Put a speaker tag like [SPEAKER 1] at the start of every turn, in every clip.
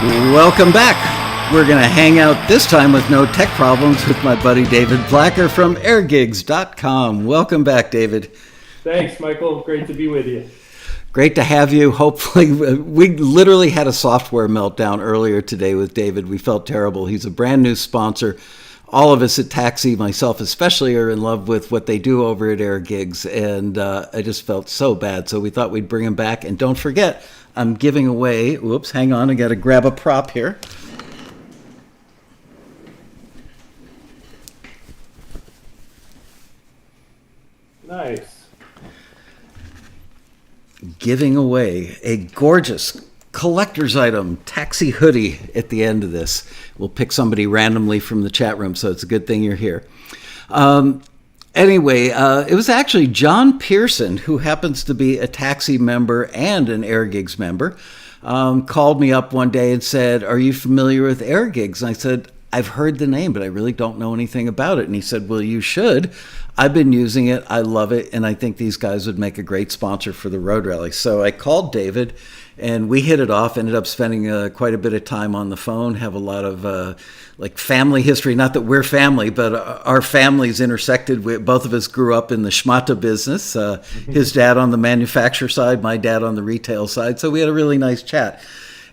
[SPEAKER 1] Welcome back. We're going to hang out this time with no tech problems with my buddy David Blacker from Airgigs.com. Welcome back, David.
[SPEAKER 2] Thanks, Michael. Great to be with you.
[SPEAKER 1] Great to have you. Hopefully, we literally had a software meltdown earlier today with David. We felt terrible. He's a brand new sponsor. All of us at Taxi, myself especially, are in love with what they do over at Airgigs, and I just felt so bad. So we thought we'd bring him back. And don't forget, I'm giving away, whoops, hang on, I got to grab a prop here.
[SPEAKER 2] Nice.
[SPEAKER 1] Giving away a gorgeous collector's item, Taxi hoodie at the end of this. We'll pick somebody randomly from the chat room, so it's a good thing you're here. Anyway, it was actually John Pearson, who happens to be a Taxi member and an Airgigs member, called me up one day and said, "Are you familiar with Airgigs?" And I said, "I've heard the name, but I really don't know anything about it." And he said, "Well, you should. I've been using it. I love it. And I think these guys would make a great sponsor for the Road Rally." So I called David and we hit it off, ended up spending quite a bit of time on the phone, have a lot of like family history. Not that we're family, but our families intersected. Both of us grew up in the schmata business. His dad on the manufacturer side, my dad on the retail side. So we had a really nice chat.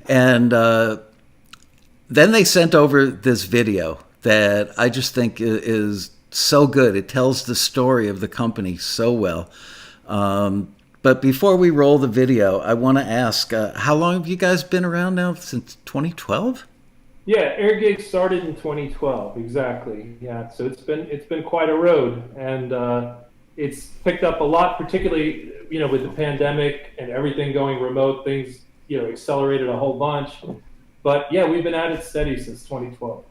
[SPEAKER 1] And then they sent over this video that I just think is so good. It tells the story of the company so well. But before we roll the video, I want to ask, how long have you guys been around now? Since 2012?
[SPEAKER 2] Yeah, Airgigs started in 2012, exactly. Yeah, so it's been quite a road, and it's picked up a lot, particularly with the pandemic and everything going remote. Things accelerated a whole bunch. But yeah, we've been at it steady since 2012.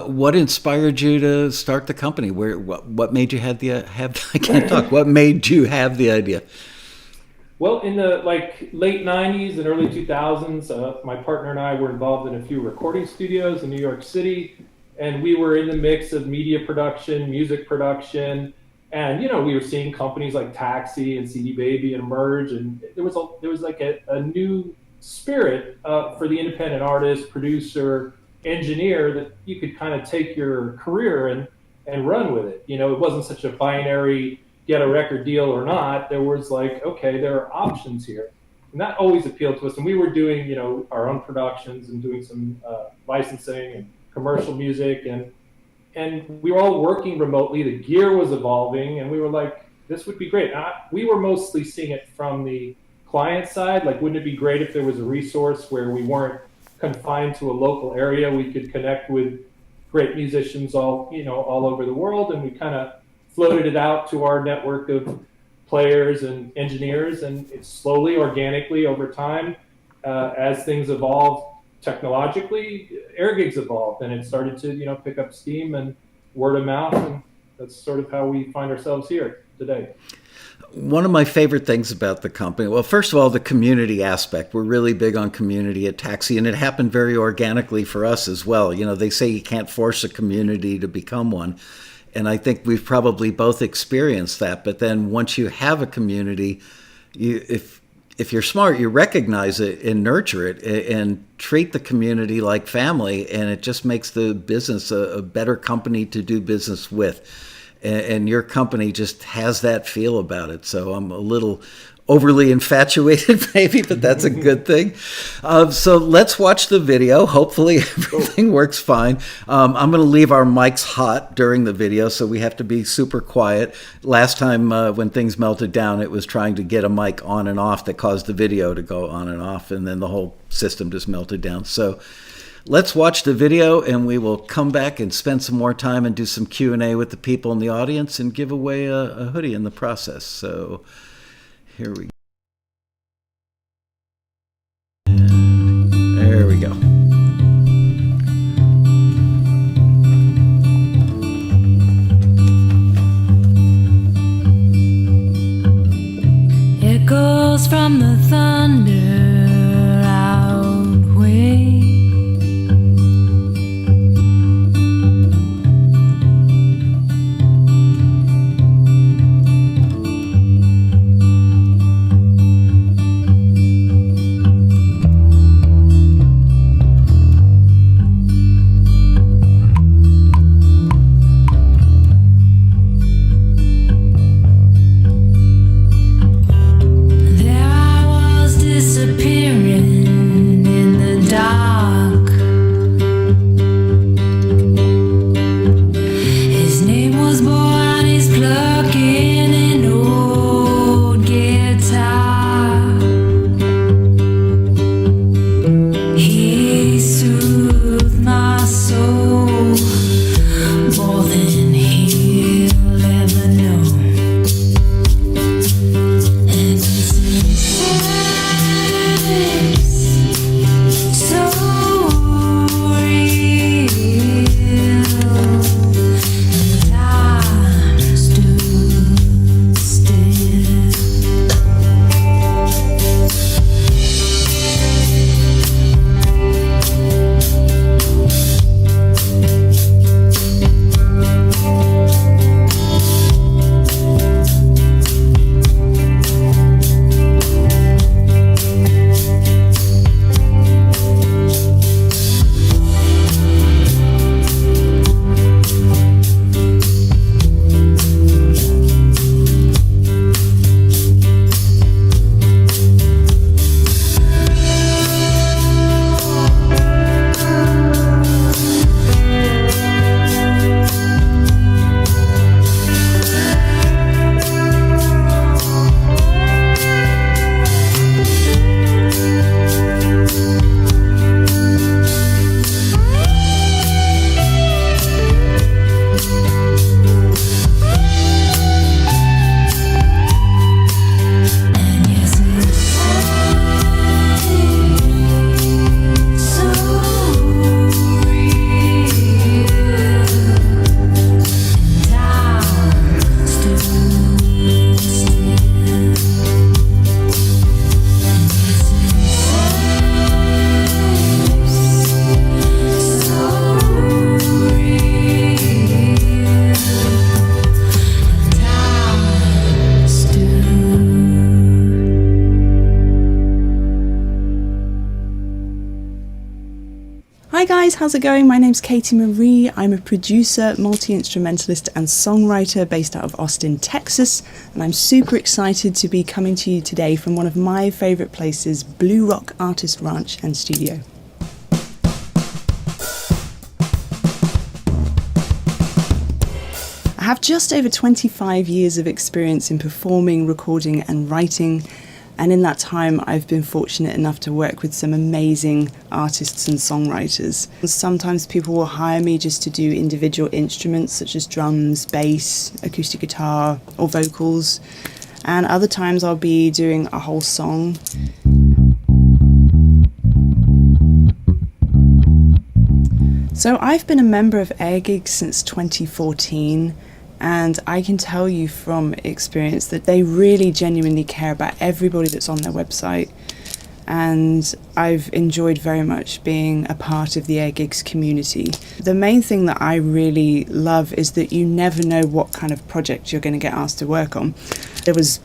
[SPEAKER 1] What inspired you to start the company? What made you have I can't talk. What made you have the idea?
[SPEAKER 2] Well, in the late 90s and early 2000s, my partner and I were involved in a few recording studios in New York City, and we were in the mix of media production, music production, and we were seeing companies like Taxi and CD Baby emerge, and there was like a new spirit for the independent artist, producer, engineer, that you could kind of take your career and run with it. It wasn't such a binary get a record deal or not. There was okay, there are options here, and that always appealed to us. And we were doing our own productions and doing some licensing and commercial music, and we were all working remotely. The gear was evolving, and we were like, this would be great. We were mostly seeing it from the client side, wouldn't it be great if there was a resource where we weren't confined to a local area? We could connect with great musicians all over the world, and we kind of floated it out to our network of players and engineers, and it's slowly, organically over time, as things evolved technologically, Airgigs evolved, and it started to pick up steam and word of mouth, and that's sort of how we find ourselves here today.
[SPEAKER 1] One of my favorite things about the company, well, first of all, the community aspect. We're really big on community at Taxi, and it happened very organically for us as well. They say you can't force a community to become one, and I think we've probably both experienced that. But then once you have a community, if you're smart, you recognize it and nurture it and treat the community like family, and it just makes the business a better company to do business with. And your company just has that feel about it. So I'm a little overly infatuated maybe, but that's a good thing. So let's watch the video. Hopefully everything works fine. I'm going to leave our mics hot during the video, so we have to be super quiet. Last time when things melted down, it was trying to get a mic on and off that caused the video to go on and off, and then the whole system just melted down. So let's watch the video, and we will come back and spend some more time and do some Q&A with the people in the audience and give away a hoodie in the process. So here we go. There we go.
[SPEAKER 3] Echoes from the thunder outweigh
[SPEAKER 4] guys, how's it going? My name's Katie Marie. I'm a producer, multi-instrumentalist and songwriter based out of Austin, Texas, and I'm super excited to be coming to you today from one of my favourite places, Blue Rock Artist Ranch and Studio. I have just over 25 years of experience in performing, recording and writing, and in that time I've been fortunate enough to work with some amazing artists and songwriters. Sometimes people will hire me just to do individual instruments such as drums, bass, acoustic guitar or vocals, and other times I'll be doing a whole song. So I've been a member of Airgigs since 2014, and I can tell you from experience that they really genuinely care about everybody that's on their website, and I've enjoyed very much being a part of the Airgigs community. The main thing that I really love is that you never know what kind of project you're going to get asked to work on. There was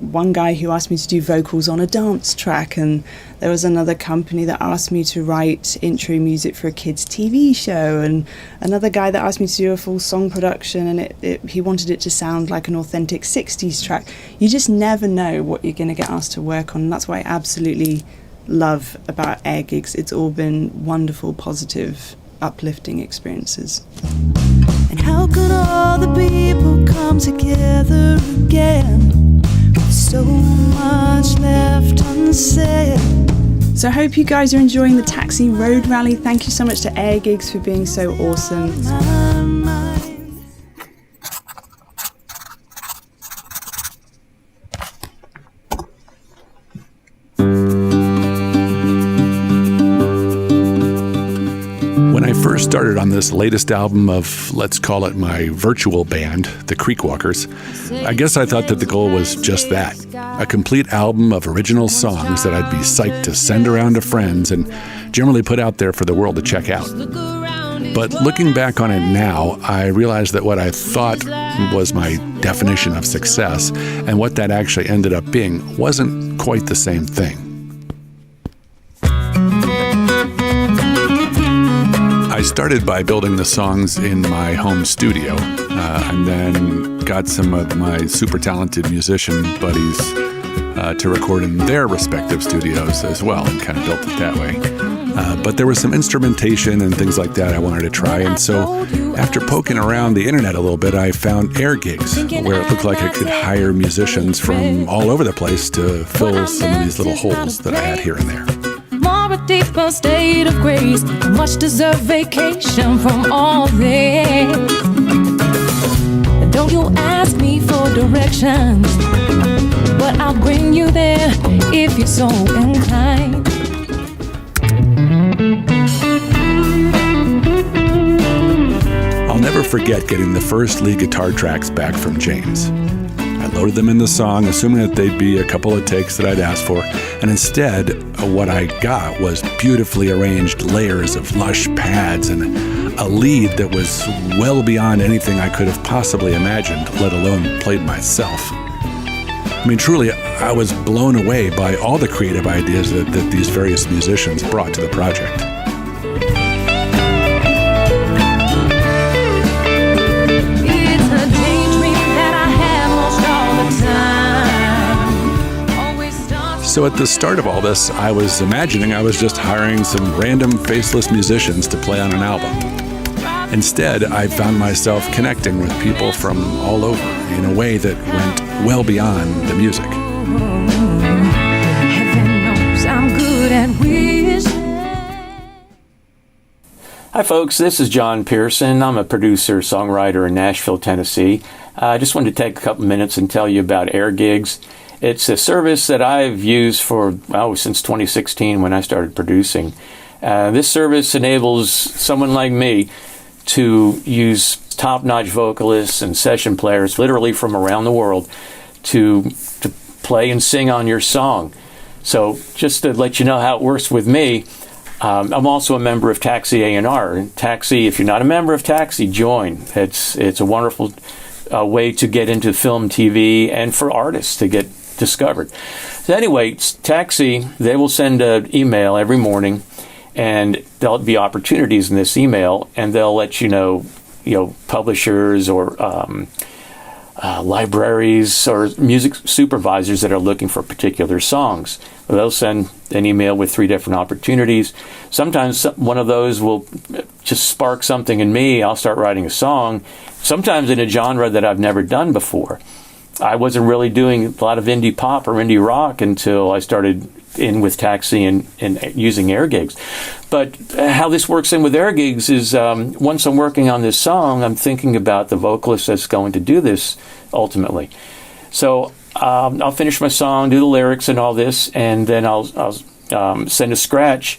[SPEAKER 4] one guy who asked me to do vocals on a dance track, and there was another company that asked me to write intro music for a kids' TV show, and another guy that asked me to do a full song production, and he wanted it to sound like an authentic 60s track. You just never know what you're going to get asked to work on, and that's what I absolutely love about Airgigs. It's all been wonderful, positive, uplifting experiences. And how could all the people come together again with so much left unsaid? So I hope you guys are enjoying the Taxi Road Rally. Thank you so much to Airgigs for being so awesome.
[SPEAKER 5] When I first started on this latest album of, let's call it my virtual band, the Creekwalkers, I guess I thought that the goal was just that, a complete album of original songs that I'd be psyched to send around to friends and generally put out there for the world to check out. But looking back on it now, I realized that what I thought was my definition of success and what that actually ended up being wasn't quite the same thing. I started by building the songs in my home studio, and then got some of my super talented musician buddies to record in their respective studios as well, and kind of built it that way. But there was some instrumentation and things like that I wanted to try, and so after poking around the internet a little bit, I found Airgigs, where it looked like I could hire musicians from all over the place to fill some of these little holes that I had here and there.
[SPEAKER 3] A deeper state of grace, a much deserved vacation from all this. Don't you ask me for directions, but I'll bring you there if you're so inclined.
[SPEAKER 5] I'll never forget getting the first lead guitar tracks back from James. I loaded them in the song, assuming that they'd be a couple of takes that I'd asked for, and instead, what I got was beautifully arranged layers of lush pads and a lead that was well beyond anything I could have possibly imagined, let alone played myself. I mean, truly, I was blown away by all the creative ideas that these various musicians brought to the project. So at the start of all this, I was imagining I was just hiring some random faceless musicians to play on an album. Instead, I found myself connecting with people from all over in a way that went well beyond the music.
[SPEAKER 3] Heaven knows I'm good at wishing.
[SPEAKER 6] Hi folks, this is John Pearson. I'm a producer, songwriter in Nashville, Tennessee. I just wanted to take a couple minutes and tell you about Airgigs. It's a service that I've used since 2016 when I started producing. This service enables someone like me to use top-notch vocalists and session players literally from around the world to play and sing on your song. So just to let you know how it works with me, I'm also a member of Taxi A&R. Taxi, if you're not a member of Taxi, join. It's a wonderful way to get into film, TV, and for artists to get discovered. So anyway, Taxi, they will send an email every morning, and there'll be opportunities in this email, and they'll let you know, publishers or libraries or music supervisors that are looking for particular songs. They'll send an email with 3 different opportunities. Sometimes one of those will just spark something in me. I'll start writing a song, sometimes in a genre that I've never done before. I wasn't really doing a lot of indie pop or indie rock until I started in with Taxi and using Airgigs. But how this works in with Airgigs is once I'm working on this song, I'm thinking about the vocalist that's going to do this ultimately. So I'll finish my song, do the lyrics and all this, and then I'll send a scratch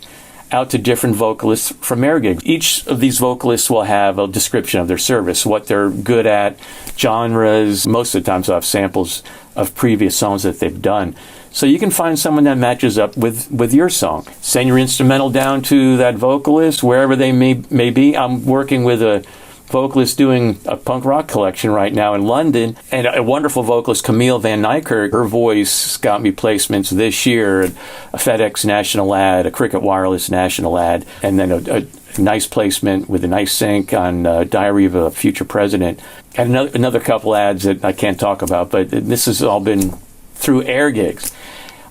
[SPEAKER 6] out to different vocalists from Airgigs. Each of these vocalists will have a description of their service, what they're good at, genres. Most of the times I'll have samples of previous songs that they've done. So you can find someone that matches up with your song. Send your instrumental down to that vocalist, wherever they may be. I'm working with a vocalist doing a punk rock collection right now in London, and a wonderful vocalist, Camille Van Nykerk. Her voice got me placements this year, a FedEx national ad, a Cricket Wireless national ad, and then a nice placement with a nice sync on Diary of a Future President, and another couple ads that I can't talk about, but this has all been through Airgigs.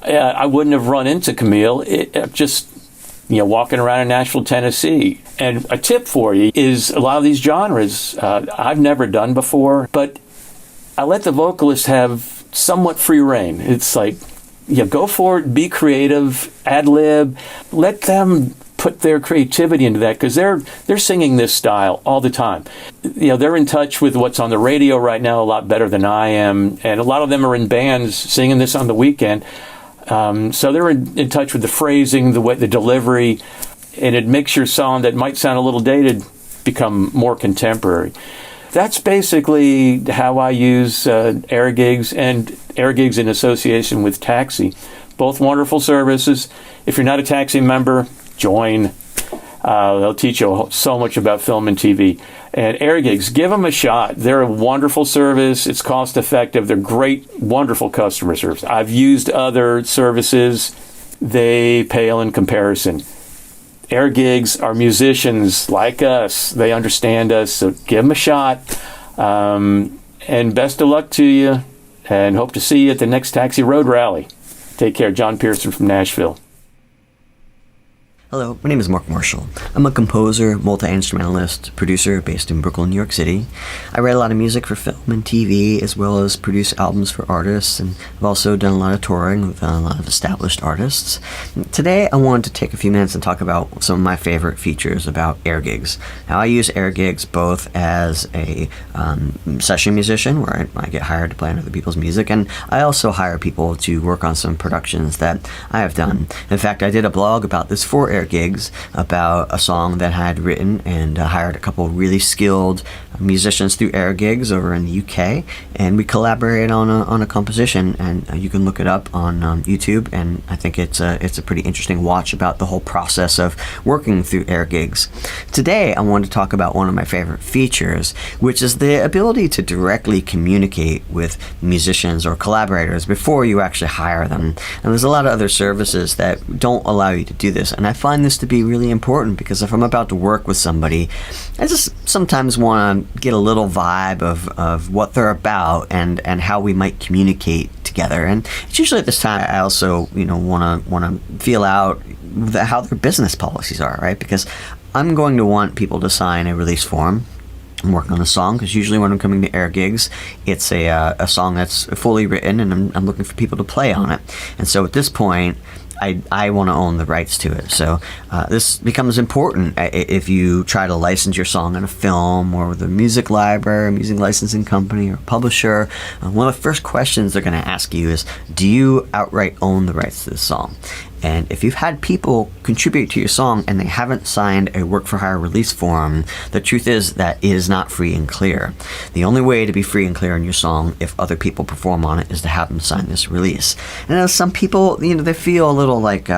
[SPEAKER 6] I wouldn't have run into Camille just walking around in Nashville, Tennessee. And a tip for you is a lot of these genres I've never done before, but I let the vocalists have somewhat free reign. It's like, go for it, be creative, ad-lib, let them put their creativity into that, because they're singing this style all the time. They're in touch with what's on the radio right now a lot better than I am, and a lot of them are in bands singing this on the weekend. So they're in touch with the phrasing, the delivery, and it makes your song that might sound a little dated become more contemporary. That's basically how I use Airgigs, and Airgigs in association with Taxi. Both wonderful services. If you're not a Taxi member, join. They'll teach you so much about film and TV. And Airgigs, give them a shot. They're a wonderful service. It's cost effective. They're great, wonderful customer service. I've used other services. They pale in comparison. Airgigs are musicians like us. They understand us, so give them a shot. And best of luck to you, and hope to see you at the next Taxi Road Rally. Take care. John Pearson from Nashville.
[SPEAKER 7] Hello, my name is Mark Marshall. I'm a composer, multi-instrumentalist, producer based in Brooklyn, New York City. I write a lot of music for film and TV, as well as produce albums for artists, and I've also done a lot of touring with a lot of established artists. Today, I wanted to take a few minutes and talk about some of my favorite features about Airgigs. Now, I use Airgigs both as a session musician, where I get hired to play on other people's music, and I also hire people to work on some productions that I have done. In fact, I did a blog about this for Airgigs, about a song that I had written, and hired a couple really skilled musicians through Airgigs over in the UK, and we collaborated on a composition, and you can look it up on YouTube, and I think it's a pretty interesting watch about the whole process of working through Airgigs. Today I want to talk about one of my favorite features, which is the ability to directly communicate with musicians or collaborators before you actually hire them. And there's a lot of other services that don't allow you to do this, and I find this to be really important, because if I'm about to work with somebody, I just sometimes want to get a little vibe of what they're about and how we might communicate together. And it's usually at this time I also want to feel out how their business policies are, right? Because I'm going to want people to sign a release form. I'm working on a song, because usually when I'm coming to Airgigs, it's a song that's fully written, and I'm looking for people to play on it. And so at this point, I want to own the rights to it. So this becomes important if you try to license your song in a film, or with a music library, music licensing company, or publisher. One of the first questions they're going to ask you is, do you outright own the rights to this song? And if you've had people contribute to your song and they haven't signed a work-for-hire release form, the truth is that it is not free and clear. The only way to be free and clear in your song, if other people perform on it, is to have them sign this release. And some people, they feel a little like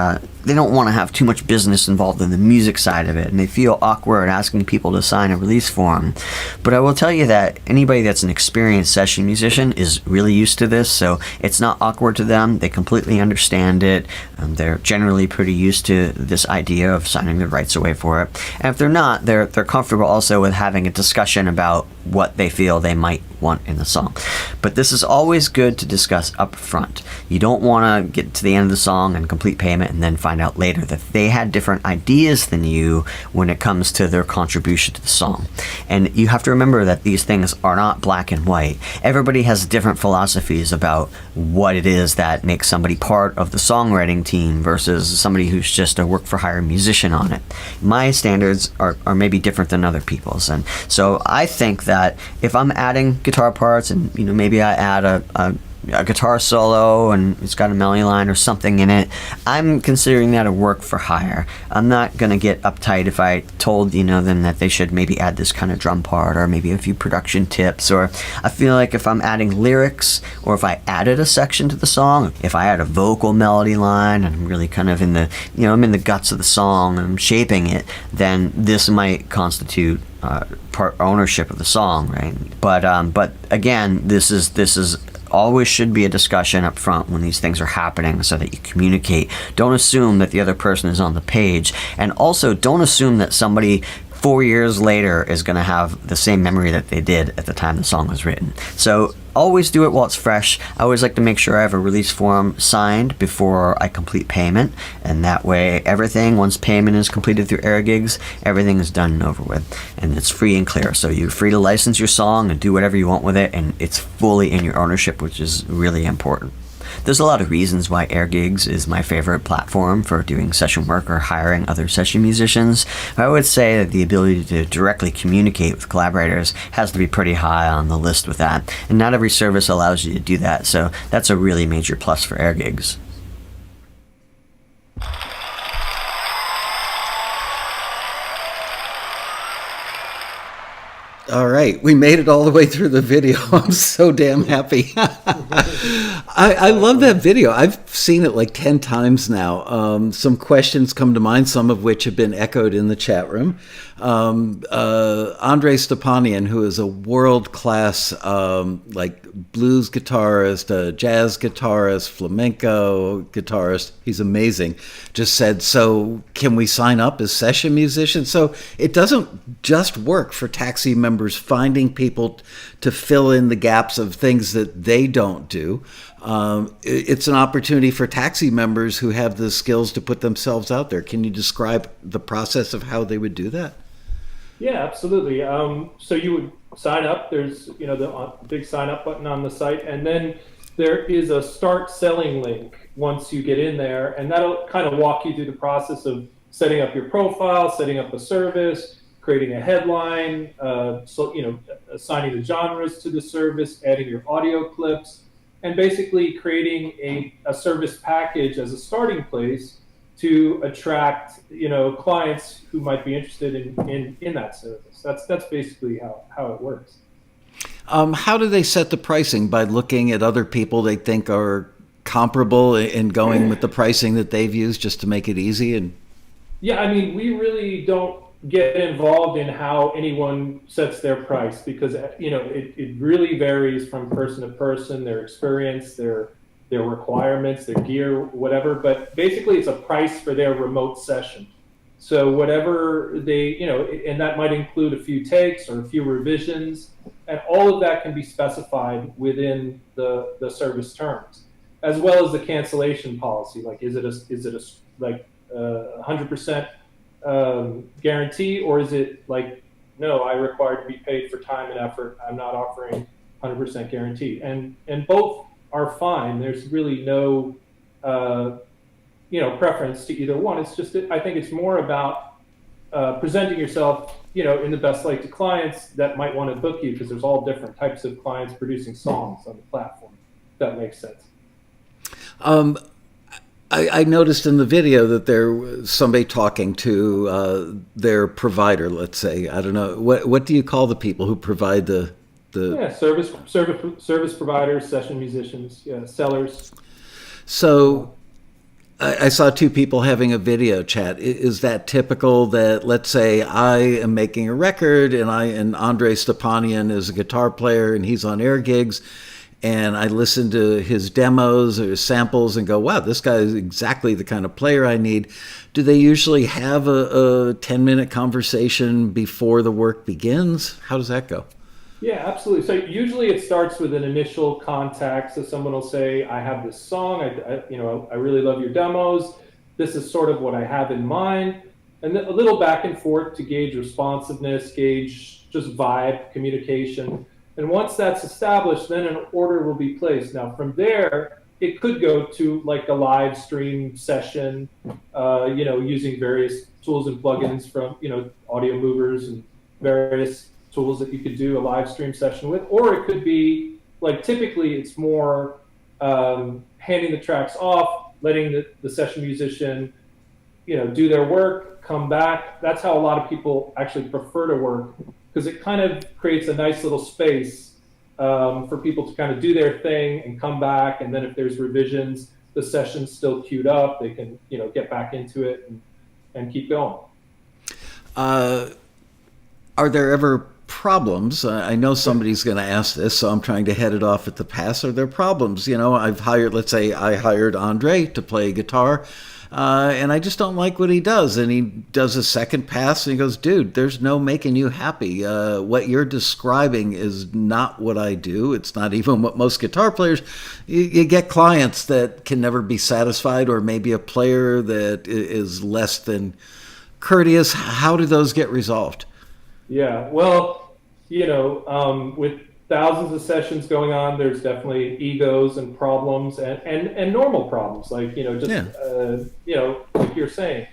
[SPEAKER 7] they don't want to have too much business involved in the music side of it, and they feel awkward asking people to sign a release form. But I will tell you that anybody that's an experienced session musician is really used to this, so it's not awkward to them. They completely understand it. They're generally pretty used to this idea of signing their rights away for it. And if they're not, they're comfortable also with having a discussion about what they feel they might want in the song. But this is always good to discuss up front. You don't want to get to the end of the song and complete payment and then find out later that they had different ideas than you when it comes to their contribution to the song. And you have to remember that these things are not black and white. Everybody has different philosophies about what it is that makes somebody part of the songwriting team versus somebody who's just a work-for-hire musician on it. My standards are maybe different than other people's. And so I think that if I'm adding guitar parts and maybe I add a guitar solo and it's got a melody line or something in it, I'm considering that a work for hire. I'm not going to get uptight if I told them that they should maybe add this kind of drum part or maybe a few production tips. Or I feel like if I'm adding lyrics or if I added a section to the song, if I add a vocal melody line and I'm really kind of in the I'm in the guts of the song and I'm shaping it, then this might constitute part ownership of the song, right? But again, this is always should be a discussion up front when these things are happening so that you communicate. Don't assume that the other person is on the page, and also don't assume that somebody 4 years later is going to have the same memory that they did at the time the song was written. So always do it while it's fresh. I always like to make sure I have a release form signed before I complete payment, and that way everything, once payment is completed through Airgigs, everything is done and over with, and it's free and clear. So you're free to license your song and do whatever you want with it, and it's fully in your ownership, which is really important. There's a lot of reasons why Airgigs is my favorite platform for doing session work or hiring other session musicians. I would say that the ability to directly communicate with collaborators has to be pretty high on the list with that, and not every service allows you to do that, so that's a really major plus for Airgigs.
[SPEAKER 1] All right, we made it all the way through the video. I'm so damn happy. I love that video. I've seen it like 10 times now. Some questions come to mind, some of which have been echoed in the chat room. Andrei Stepanian, who is a world-class blues guitarist, a jazz guitarist, flamenco guitarist, he's amazing, just said, so can we sign up as session musicians? So it doesn't just work for taxi members finding people to fill in the gaps of things that they don't do. It's an opportunity for taxi members who have the skills to put themselves out there. Can you describe the process of how they would do that?
[SPEAKER 2] Yeah, absolutely. So you would sign up. There's the big sign up button on the site, and then there is a start selling link once you get in there, and that'll kind of walk you through the process of setting up your profile, setting up a service, creating a headline, assigning the genres to the service, adding your audio clips, and basically creating a service package as a starting place to attract clients who might be interested in that service. That's basically how it works.
[SPEAKER 1] How do they set the pricing? By looking at other people they think are comparable and going with the pricing that they've used just to make it easy? And
[SPEAKER 2] yeah, I mean, we really don't get involved in how anyone sets their price because it really varies from person to person, their experience, their requirements, their gear, whatever. But basically, it's a price for their remote session. So whatever they, and that might include a few takes or a few revisions, and all of that can be specified within the service terms, as well as the cancellation policy. Like, is it a 100% guarantee, or is it like, no, I require to be paid for time and effort. I'm not offering 100% guarantee, and both are fine. There's really no preference to either one. It's just I think it's more about presenting yourself in the best light to clients that might want to book you, because there's all different types of clients producing songs on the platform. If that makes sense.
[SPEAKER 1] I noticed in the video that there was somebody talking to their provider, let's say. I don't know, what do you call the people who provide the service providers, session musicians, sellers. So I saw two people having a video chat. Is that typical that, let's say I am making a record and Andre Stepanian is a guitar player and he's on Airgigs, and I listen to his demos or his samples and go, wow, this guy is exactly the kind of player I need. Do they usually have a 10-minute conversation before the work begins? How does that go?
[SPEAKER 2] Yeah, absolutely. So usually it starts with an initial contact. So someone will say, I have this song, I really love your demos. This is sort of what I have in mind. And then a little back and forth to gauge responsiveness, gauge just vibe, communication. And once that's established, then an order will be placed. Now from there, it could go to like a live stream session, using various tools and plugins from, audio movers and various tools that you could do a live stream session with, or it could be like, typically it's more handing the tracks off, letting the session musician, do their work, come back. That's how a lot of people actually prefer to work, because it kind of creates a nice little space for people to kind of do their thing and come back. And then if there's revisions, the session's still queued up, they can, get back into it and keep going.
[SPEAKER 1] Are there ever problems? I know somebody's going to ask this, so I'm trying to head it off at the pass. Are there problems? Let's say I hired Andre to play guitar, and I just don't like what he does. And he does a second pass and he goes, dude, there's no making you happy. What you're describing is not what I do. It's not even what most guitar players, you get clients that can never be satisfied, or maybe a player that is less than courteous. How do those get resolved?
[SPEAKER 2] Yeah, well, with thousands of sessions going on, there's definitely egos and problems and normal problems, like, like you're saying.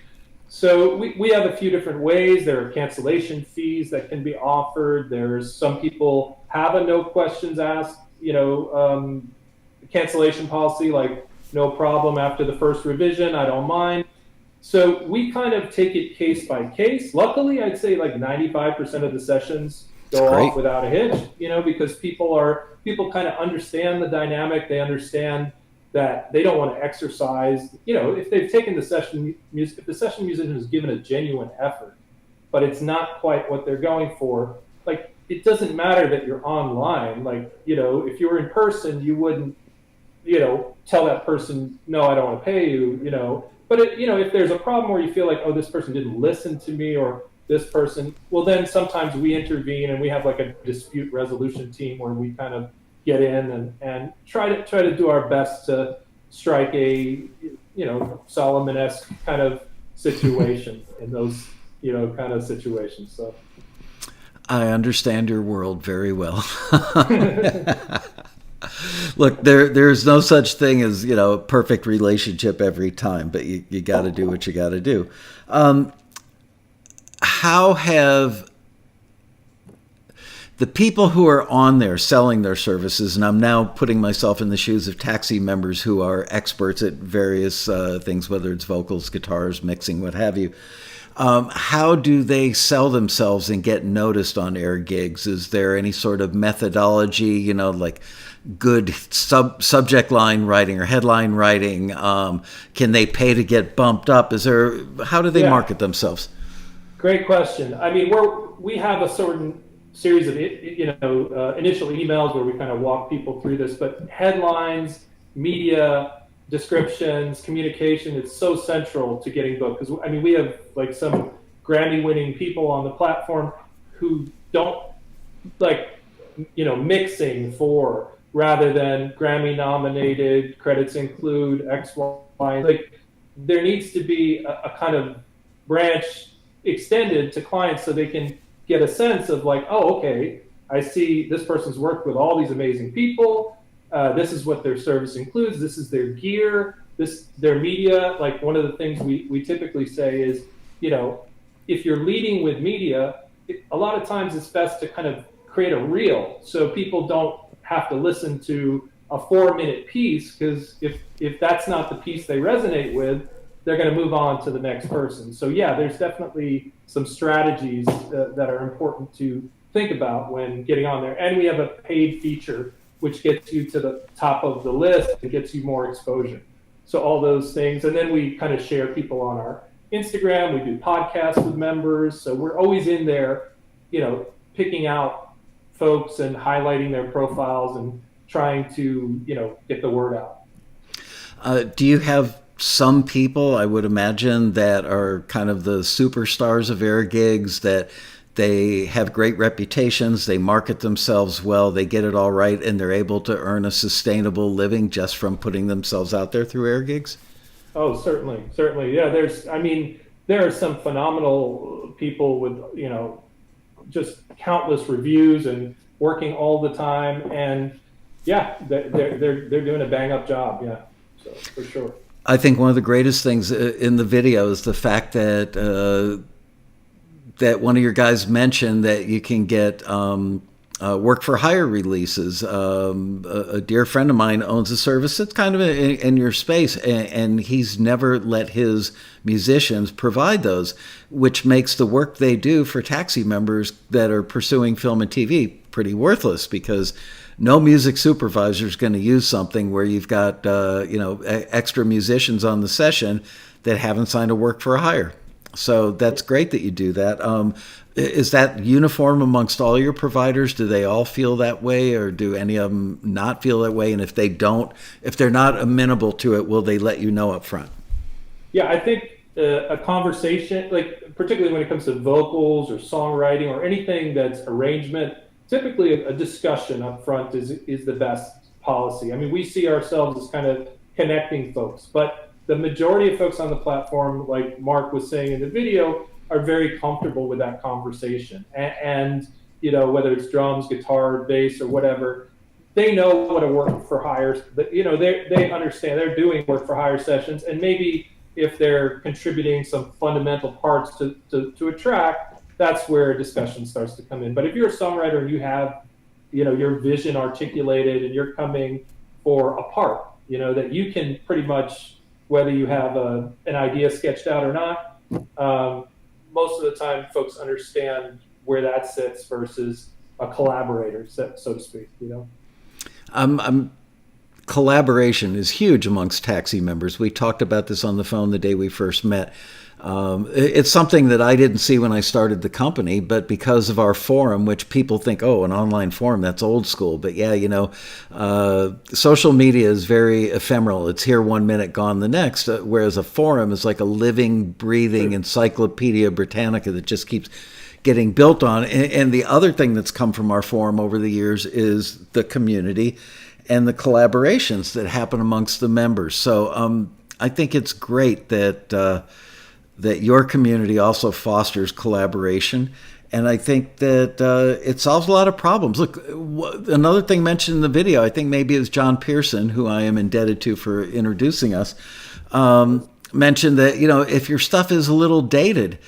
[SPEAKER 2] So we have a few different ways. There are cancellation fees that can be offered. There's some people have a no questions asked, cancellation policy, like no problem after the first revision, I don't mind. So we kind of take it case by case. Luckily, I'd say like 95% of the sessions go off without a hitch, because people kind of understand the dynamic. They understand that they don't want to exercise, if they've taken the session music, if the session musician has given a genuine effort, but it's not quite what they're going for. Like, it doesn't matter that you're online. Like, if you were in person, you wouldn't, tell that person, no, I don't want to pay you, But if there's a problem where you feel like, oh, this person didn't listen to me, or this person, well, then sometimes we intervene and we have like a dispute resolution team where we kind of get in and try to do our best to strike a Solomon-esque kind of situation in those kind of situations. So
[SPEAKER 1] I understand your world very well. Look, there's no such thing as, a perfect relationship every time, but you got to do what you got to do. How have the people who are on there selling their services, and I'm now putting myself in the shoes of taxi members who are experts at various things, whether it's vocals, guitars, mixing, what have you, how do they sell themselves and get noticed on Airgigs? Is there any sort of methodology, like good subject line writing or headline writing? Can they pay to get bumped up? How do they market themselves?
[SPEAKER 2] Great question. I mean, we have a certain series of initial emails where we kind of walk people through this, but headlines, media descriptions, communication, it's so central to getting booked. Because I mean, we have like some Grammy-winning people on the platform who don't like mixing for, rather than Grammy-nominated, credits include X, Y. Like, there needs to be a kind of branch extended to clients so they can get a sense of like, oh, okay, I see this person's worked with all these amazing people. This is what their service includes. This is their gear, their media. Like, one of the things we typically say is, if you're leading with media, a lot of times it's best to kind of create a reel so people don't have to listen to a 4-minute piece, because if that's not the piece they resonate with, they're going to move on to the next person. So yeah, there's definitely some strategies that are important to think about when getting on there. And we have a paid feature which gets you to the top of the list and gets you more exposure. So all those things. And then we kind of share people on our Instagram. We do podcasts with members. So we're always in there, picking out folks and highlighting their profiles and trying to, get the word out.
[SPEAKER 1] Do you have some people, I would imagine, that are kind of the superstars of Airgigs, that they have great reputations, they market themselves well, they get it all right, and they're able to earn a sustainable living just from putting themselves out there through Airgigs?
[SPEAKER 2] Oh, certainly. Yeah, there are some phenomenal people with, just countless reviews and working all the time. And yeah, they're doing a bang up job. Yeah, so for sure.
[SPEAKER 1] I think one of the greatest things in the video is the fact that that one of your guys mentioned that you can get work for hire releases. A dear friend of mine owns a service that's kind of in your space, and he's never let his musicians provide those, which makes the work they do for taxi members that are pursuing film and TV pretty worthless, because no music supervisor is going to use something where you've got extra musicians on the session that haven't signed a work for hire. So that's great that you do that. Is that uniform amongst all your providers? Do they all feel that way, or do any of them not feel that way? And if they don't, if they're not amenable to it, will they let you know up front?
[SPEAKER 2] Yeah, I think a conversation, like particularly when it comes to vocals or songwriting or anything that's arrangement, typically a discussion up front is the best policy. I mean, we see ourselves as kind of connecting folks, but the majority of folks on the platform, like Mark was saying in the video, are very comfortable with that conversation. And whether it's drums, guitar, bass, or whatever, they know what a work for hire, they understand they're doing work for hire sessions. And maybe if they're contributing some fundamental parts to a track, that's where a discussion starts to come in. But if you're a songwriter and you have, your vision articulated and you're coming for a part, that you can pretty much, whether you have an idea sketched out or not, most of the time folks understand where that sits versus a collaborator, so to speak,
[SPEAKER 1] Collaboration is huge amongst taxi members. We talked about this on the phone the day we first met. It's something that I didn't see when I started the company, but because of our forum, which people think, oh, an online forum, that's old school. But yeah, social media is very ephemeral. It's here 1 minute, gone the next, whereas a forum is like a living, breathing Encyclopedia Britannica that just keeps getting built on. And the other thing that's come from our forum over the years is the community and the collaborations that happen amongst the members. So I think it's great that your community also fosters collaboration. And I think that it solves a lot of problems. Look, another thing mentioned in the video, I think maybe it was John Pearson, who I am indebted to for introducing us, mentioned that, if your stuff is a little dated,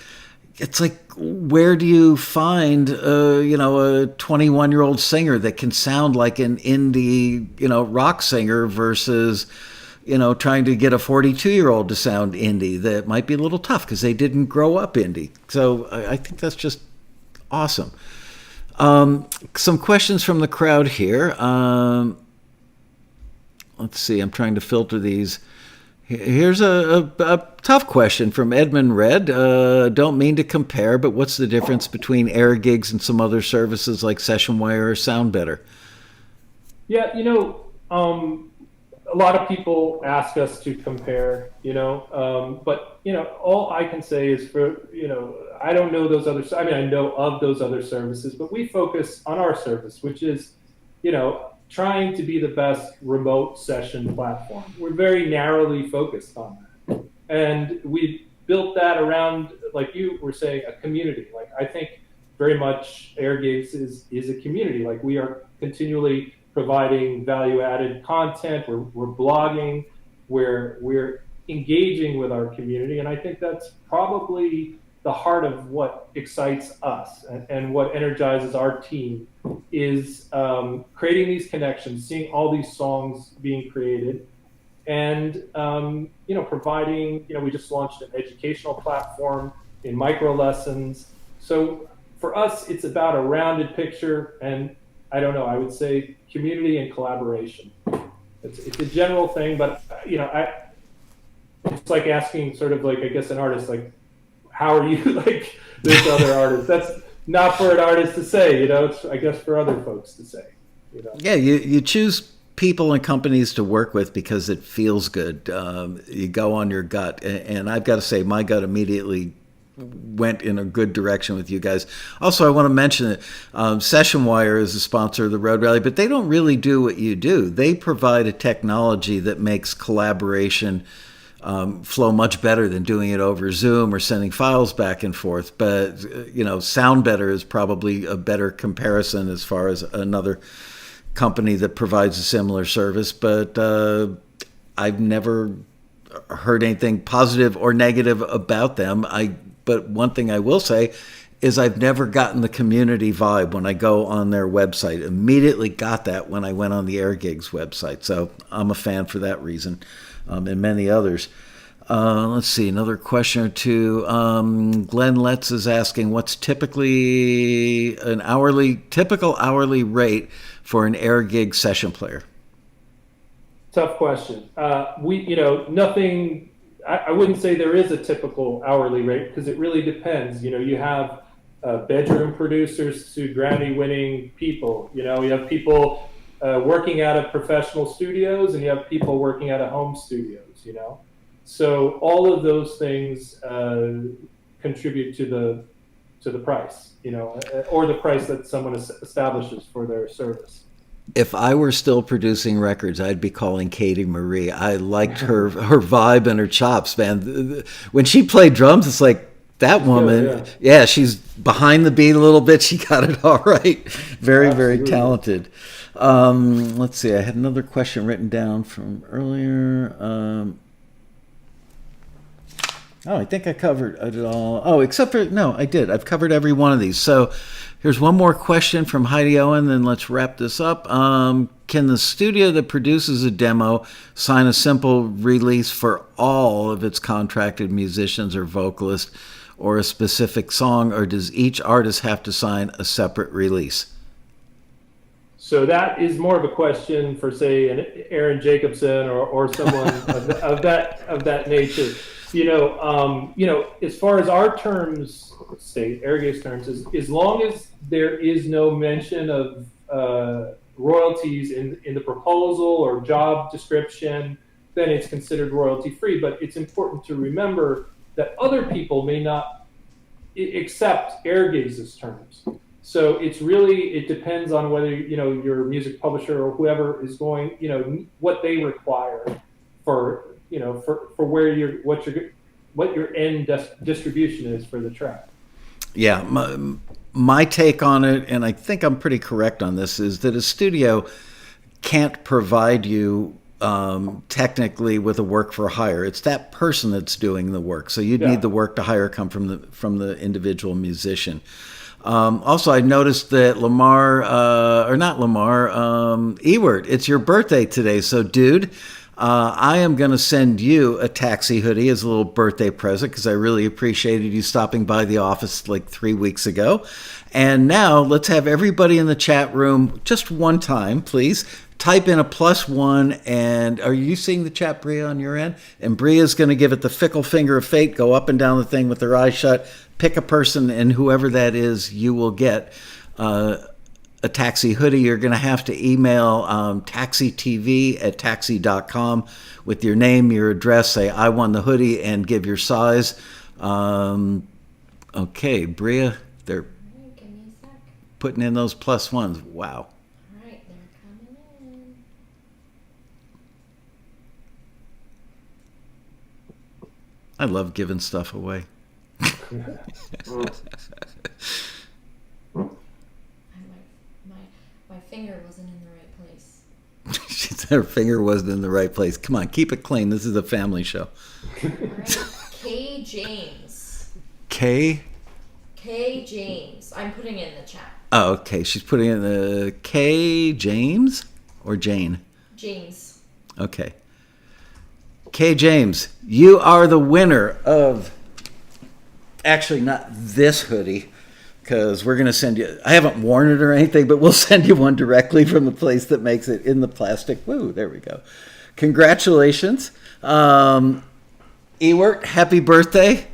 [SPEAKER 1] it's like, where do you find, a 21-year-old singer that can sound like an indie, rock singer versus, trying to get a 42-year-old to sound indie? That might be a little tough because they didn't grow up indie. So I think that's just awesome. Some questions from the crowd here. Let's see. I'm trying to filter these. Here's a tough question from Edmund Red. Don't mean to compare, but what's the difference between Airgigs and some other services like SessionWire or SoundBetter?
[SPEAKER 2] Yeah, a lot of people ask us to compare, but, all I can say is I don't know those other, I know of those other services, but we focus on our service, which is, trying to be the best remote session platform. We're very narrowly focused on that. And we built that around, like you were saying, a community. Like, I think very much Airgigs is a community. Like, we are continually providing value-added content. We're blogging. We're engaging with our community. And I think that's probably the heart of what excites us and what energizes our team is creating these connections, seeing all these songs being created, and providing. We just launched an educational platform in micro lessons. So for us, it's about a rounded picture, and I don't know. I would say community and collaboration. It's a general thing, but it's like asking sort of like, I guess, an artist, like, how are you like this other artist? That's not for an artist to say, it's, I guess, for other folks to say,
[SPEAKER 1] Yeah, you choose people and companies to work with because it feels good. You go on your gut. And I've got to say, my gut immediately went in a good direction with you guys. Also, I want to mention that Session Wire is a sponsor of the Road Rally, but they don't really do what you do. They provide a technology that makes collaboration flow much better than doing it over Zoom or sending files back and forth. But, Sound Better is probably a better comparison as far as another company that provides a similar service. But I've never heard anything positive or negative about them. But one thing I will say is I've never gotten the community vibe when I go on their website. Immediately got that when I went on the Airgigs website. So I'm a fan for that reason. And many others. Let's see, another question or two. Glenn Letts is asking, what's typically typical hourly rate for an Airgig session player?
[SPEAKER 2] Tough question. Nothing. I wouldn't say there is a typical hourly rate because it really depends. You have bedroom producers to Grammy-winning people. You have people working out of professional studios, and you have people working out of home studios, So all of those things contribute to the price, or the price that someone establishes for their service.
[SPEAKER 1] If I were still producing records, I'd be calling Katie Marie. I liked her vibe and her chops, man. When she played drums, it's like, that woman, yeah, she's behind the beat a little bit. She got it all right. Very, very talented. Let's see. I had another question written down from earlier. I think I covered it all. Oh, except for, no, I did. I've covered every one of these. So here's one more question from Heidi Owen, then let's wrap this up. Can the studio that produces a demo sign a simple release for all of its contracted musicians or vocalists or a specific song, or does each artist have to sign a separate release?
[SPEAKER 2] So that is more of a question for, say, an Aaron Jacobson or someone of that nature. As far as our terms state, Airgigs terms, as long as there is no mention of royalties in the proposal or job description, then it's considered royalty free. But it's important to remember that other people may not accept Airgigs' terms. So it depends on whether, your music publisher or whoever is going, what they require for where what your end distribution is for the track.
[SPEAKER 1] Yeah. My take on it, and I think I'm pretty correct on this, is that a studio can't provide you technically with a work for hire. It's that person that's doing the work. So you'd need the work to hire come from the individual musician. Also, I noticed that Ewert, it's your birthday today. So, dude, I am going to send you a taxi hoodie as a little birthday present because I really appreciated you stopping by the office like 3 weeks ago. And now let's have everybody in the chat room just one time, please. Type in a +1, and are you seeing the chat, Bria, on your end? And Bria's going to give it the fickle finger of fate, go up and down the thing with her eyes shut, pick a person, and whoever that is, you will get a taxi hoodie. You're going to have to email taxitv@taxi.com with your name, your address, say, I won the hoodie, and give your size. Okay, Bria, they're putting in those +1s. Wow. I love giving stuff away.
[SPEAKER 8] My finger wasn't in the right place.
[SPEAKER 1] She said her finger wasn't in the right place. Come on, keep it clean. This is a family show.
[SPEAKER 8] All right. K. James.
[SPEAKER 1] K?
[SPEAKER 8] K. James. I'm putting it in the chat.
[SPEAKER 1] Oh, okay. She's putting in the K. James or Jane?
[SPEAKER 8] James.
[SPEAKER 1] Okay. K. James, you are the winner of, actually not this hoodie, because we're going to send you, I haven't worn it or anything, but we'll send you one directly from the place that makes it in the plastic. Woo, there we go. Congratulations. Ewert, happy birthday.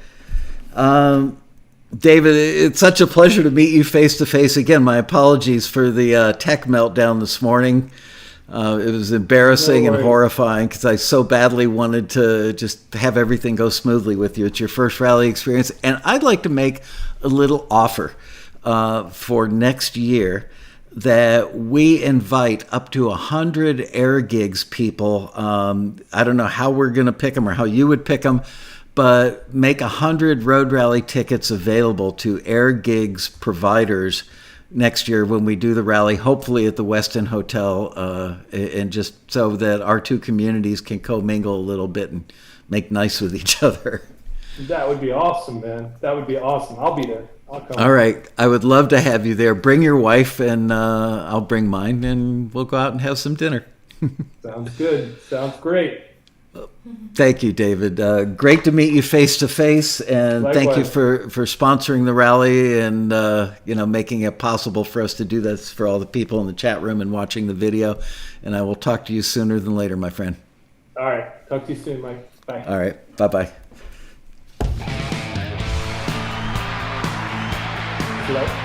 [SPEAKER 1] David, it's such a pleasure to meet you face to face again. My apologies for the tech meltdown this morning. It was embarrassing and horrifying because I so badly wanted to just have everything go smoothly with you. It's your first rally experience. And I'd like to make a little offer for next year that we invite up to 100 Airgigs people. I don't know how we're going to pick them or how you would pick them, but make 100 road rally tickets available to Airgigs providers next year when we do the rally, hopefully at the Westin Hotel, and just so that our two communities can commingle a little bit and make nice with each other.
[SPEAKER 2] That would be awesome, man. That would be awesome. I'll be there. I'll come.
[SPEAKER 1] All right. I would love to have you there. Bring your wife and I'll bring mine and we'll go out and have some dinner.
[SPEAKER 2] Sounds good. Sounds great.
[SPEAKER 1] Thank you, David. Great to meet you face to face, and
[SPEAKER 2] Likewise.
[SPEAKER 1] thank you for sponsoring the rally and making it possible for us to do this for all the people in the chat room and watching the video. And I will talk to you sooner than later, my friend.
[SPEAKER 2] All right. Talk to you soon, Mike. Bye.
[SPEAKER 1] All right. Bye-bye.
[SPEAKER 2] Hello.